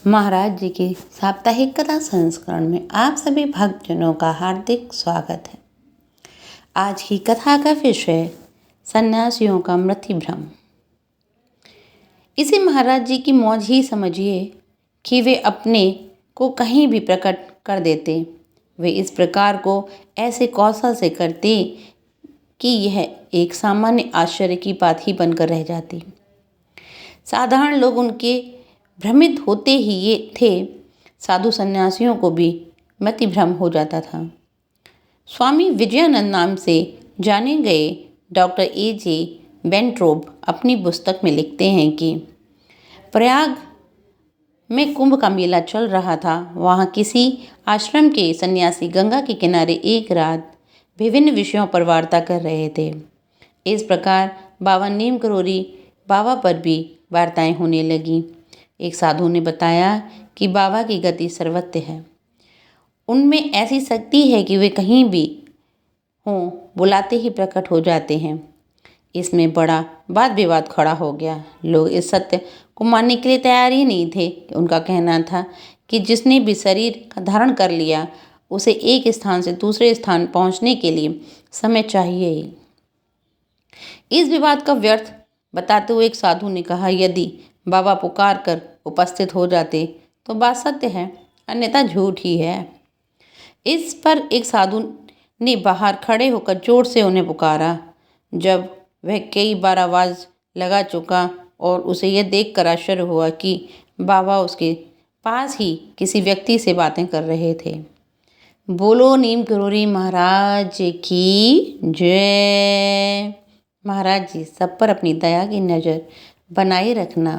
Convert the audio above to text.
महाराज जी के साप्ताहिक कथा संस्करण में आप सभी भक्तजनों का हार्दिक स्वागत है। आज की कथा का विषय सन्यासियों का मृत्यु भ्रम। इसे महाराज जी की मौज ही समझिए कि वे अपने को कहीं भी प्रकट कर देते। वे इस प्रकार को ऐसे कौशल से करते कि यह एक सामान्य आश्चर्य की बात ही बनकर रह जाती। साधारण लोग उनके भ्रमित होते ही ये थे, साधु सन्यासियों को भी मति भ्रम हो जाता था। स्वामी विजयानंद नाम से जाने गए डॉक्टर ए.जे. बेंट्रोप अपनी पुस्तक में लिखते हैं कि प्रयाग में कुंभ का मेला चल रहा था। वहाँ किसी आश्रम के सन्यासी गंगा के किनारे एक रात विभिन्न विषयों पर वार्ता कर रहे थे। इस प्रकार बाबा नीम करोरी बाबा पर भी वार्ताएं होने लगीं। एक साधु ने बताया कि बाबा की गति सर्वत्र है। उनमें ऐसी शक्ति है कि वे कहीं भी हों, बुलाते ही प्रकट हो जाते हैं। इसमें बड़ा वाद विवाद खड़ा हो गया। लोग इस सत्य को मानने के लिए तैयार ही नहीं थे। उनका कहना था कि जिसने भी शरीर का धारण कर लिया, उसे एक स्थान से दूसरे स्थान पहुंचने के लिए समय चाहिए ही। इस विवाद का व्यर्थ बताते हुए एक साधु ने कहा, यदि बाबा पुकार कर उपस्थित हो जाते तो बात सत्य है, अन्यथा झूठ ही है। इस पर एक साधु ने बाहर खड़े होकर जोर से उन्हें पुकारा। जब वह कई बार आवाज़ लगा चुका और उसे यह देखकर आश्चर्य हुआ कि बाबा उसके पास ही किसी व्यक्ति से बातें कर रहे थे। बोलो नीम करोरी महाराज की जय। महाराज जी सब पर अपनी दया की नज़र बनाए रखना।